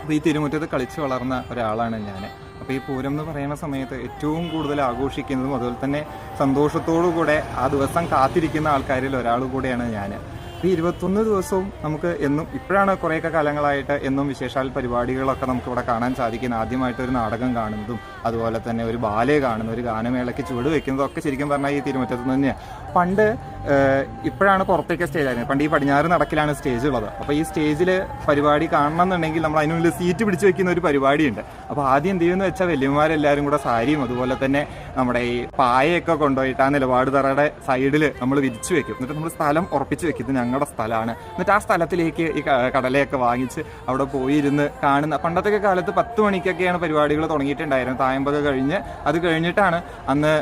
അപ്പോൾ ഈ തിരുമുറ്റത്ത് കളിച്ച് വളർന്ന ഒരാളാണ് ഞാൻ. അപ്പോൾ ഈ പൂരം എന്ന് പറയുന്ന സമയത്ത് ഏറ്റവും കൂടുതൽ ആഘോഷിക്കുന്നതും അതുപോലെ തന്നെ സന്തോഷത്തോടു കൂടെ ആ ദിവസം കാത്തിരിക്കുന്ന ആൾക്കാരിൽ ഒരാൾ കൂടെയാണ് ഞാൻ. ഈ 21 ദിവസവും നമുക്ക് എന്നും ഇപ്പോഴാണ് കുറേയൊക്കെ കാലങ്ങളായിട്ട് എന്നും വിശേഷാൽ പരിപാടികളൊക്കെ നമുക്കിവിടെ കാണാൻ സാധിക്കുന്നത്. ആദ്യമായിട്ട് ഒരു നാടകം കാണുന്നതും അതുപോലെ തന്നെ ഒരു ബാലെ കാണുന്ന ഒരു ഗാനമേളയ്ക്ക് ചുവട് വെക്കുന്നതും ഒക്കെ ശരിക്കും പറഞ്ഞാൽ ഈ തിരുമുറ്റത്ത് തന്നെയാണ്. പണ്ട് ഇപ്പോഴാണ് പുറത്തേക്ക് സ്റ്റേജ് ആയിരുന്നത്. പണ്ട് ഈ പടിഞ്ഞാറ് നടക്കിലാണ് സ്റ്റേജ് ഉള്ളത്. അപ്പോൾ ഈ സ്റ്റേജിൽ പരിപാടി കാണണം എന്നുണ്ടെങ്കിൽ നമ്മൾ അതിനുള്ളിൽ സീറ്റ് പിടിച്ച് വെക്കുന്ന ഒരു പരിപാടിയുണ്ട്. അപ്പോൾ ആദ്യം എന്ത് ചെയ്യുമെന്ന് വെച്ചാൽ വല്യമാരെല്ലാവരും കൂടെ സാരിയും അതുപോലെ തന്നെ നമ്മുടെ ഈ പായയൊക്കെ കൊണ്ടുപോയിട്ട് ആ നിലപാട് തറയുടെ സൈഡിൽ നമ്മൾ വിരിച്ചു വെക്കും. എന്നിട്ട് നമ്മൾ സ്ഥലം ഉറപ്പിച്ച് വെക്കും, ഇത് ഞങ്ങളുടെ സ്ഥലമാണ്. എന്നിട്ട് ആ സ്ഥലത്തിലേക്ക് ഈ കടലയൊക്കെ വാങ്ങിച്ച് അവിടെ പോയിരുന്ന് കാണുന്ന. പണ്ടത്തെ കാലത്ത് 10 മണിക്കൊക്കെയാണ് പരിപാടികൾ തുടങ്ങിയിട്ടുണ്ടായിരുന്നത്. തായമ്പക കഴിഞ്ഞ് അത് കഴിഞ്ഞിട്ടാണ് അന്ന്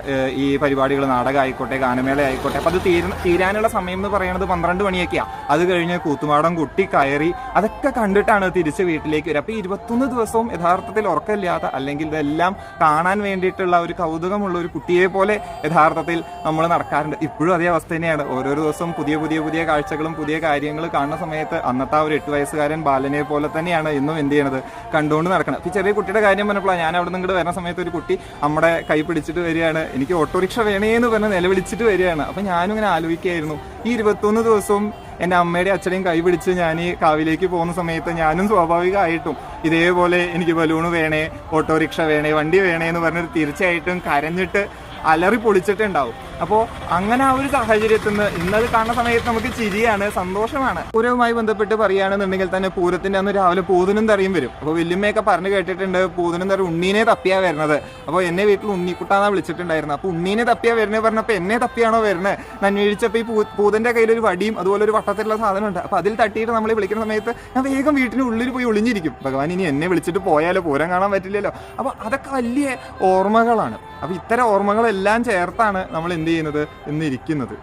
ഈ പരിപാടികൾ നാടകമായിക്കോട്ടെ ഗാനമേള ആയിക്കോട്ടെ. അപ്പോൾ അത് തീരാനുള്ള സമയം എന്ന് പറയുന്നത് 12 മണിയൊക്കെയാണ്. അത് കഴിഞ്ഞ് കൂത്തുമാടം കുട്ടി കയറി അതൊക്കെ കണ്ടിട്ടാണ് തിരിച്ച് വീട്ടിലേക്ക് വരിക. അപ്പോൾ ഈ 21 ദിവസവും യഥാർത്ഥത്തിൽ ഉറക്കമില്ലാത്ത അല്ലെങ്കിൽ ഇതെല്ലാം കാണാൻ വേണ്ടിയിട്ടുള്ള ഒരു കൗതുകമുള്ള ഒരു കുട്ടിയെ പോലെ യഥാർത്ഥത്തിൽ നമ്മൾ നടക്കാറുണ്ട്. ഇപ്പോഴും അതേ അവസ്ഥ തന്നെയാണ്. ഓരോരോ ദിവസവും പുതിയ പുതിയ പുതിയ കാഴ്ചകളും പുതിയ കാര്യങ്ങൾ കാണുന്ന സമയത്ത് അന്നത്തെ ആ ഒരു 8 വയസ്സുകാരൻ ബാലനെ പോലെ തന്നെയാണ് ഇന്നും എന്ത് ചെയ്യണത്, കണ്ടുകൊണ്ട് നടക്കണം. ഈ ചെറിയ കുട്ടിയുടെ കാര്യം പറഞ്ഞപ്പോഴാണ് ഞാൻ അവിടെ നിന്ന് വരുന്ന സമയത്ത് ഒരു കുട്ടി നമ്മുടെ കൈ പിടിച്ചിട്ട് വരികയാണ്, എനിക്ക് ഓട്ടോറിക്ഷ വേണേന്ന് പറഞ്ഞ് നിലവിളിച്ചിട്ട് വരികയാണ്. അപ്പം ഞാനും ഇങ്ങനെ ആലോചിക്കുകയായിരുന്നു, ഈ 21 ദിവസവും എൻ്റെ അമ്മയുടെ അച്ഛനെയും കൈ പിടിച്ച് ഞാൻ ഈ കാവിലേക്ക് പോകുന്ന സമയത്ത് ഞാനും സ്വാഭാവികമായിട്ടും ഇതേപോലെ എനിക്ക് ബലൂണ് വേണേ, ഓട്ടോറിക്ഷ വേണേ, വണ്ടി വേണേ എന്ന് പറഞ്ഞിട്ട് തീർച്ചയായിട്ടും കരഞ്ഞിട്ട് അലറി പൊളിച്ചിട്ടുണ്ടാവും. അപ്പോൾ അങ്ങനെ ആ ഒരു സാഹചര്യത്തിൽ നിന്ന് ഇന്നത് കാണുന്ന സമയത്ത് നമുക്ക് ചിരിയാണ്, സന്തോഷമാണ്. പൂരവുമായി ബന്ധപ്പെട്ട് പറയുകയാണെന്നുണ്ടെങ്കിൽ തന്നെ പൂരത്തിൻ്റെ അന്ന് രാവിലെ പൂതനും തറിയും വരും. അപ്പോൾ വല്യമ്മയൊക്കെ പറഞ്ഞു കേട്ടിട്ടുണ്ട്, പൂതനും തറി ഉണ്ണീനെ തപ്പിയാണ് വരുന്നത്. അപ്പോൾ എന്നെ വീട്ടിൽ ഉണ്ണിക്കുട്ടാന്നാണ് വിളിച്ചിട്ടുണ്ടായിരുന്നത്. അപ്പോൾ ഉണ്ണീനെ തപ്പിയാണ് വരുന്നത് പറഞ്ഞപ്പോൾ എന്നെ തപ്പിയാണോ വരുന്നത് നന്വേഷിച്ചപ്പോൾ ഈ പൂതൻ്റെ കയ്യിലൊരു വടിയും അതുപോലെ ഒരു വട്ടത്തിലുള്ള സാധനമുണ്ട്. അപ്പോൾ അതിൽ തട്ടിയിട്ട് നമ്മൾ വിളിക്കുന്ന സമയത്ത് ഞാൻ വേഗം വീട്ടിന് ഉള്ളിൽ പോയി ഒളിഞ്ഞിരിക്കും. ഭഗവാൻ ഇനി എന്നെ വിളിച്ചിട്ട് പോയാലോ, പൂരം കാണാൻ പറ്റില്ലല്ലോ. അപ്പോൾ അതൊക്കെ വലിയ ഓർമ്മകളാണ്. അപ്പോൾ ഇത്തരം ഓർമ്മകളെല്ലാം ചേർത്താണ് നമ്മൾ എന്ത് ചെയ്യുന്നത് എന്നിരിക്കുന്നത്.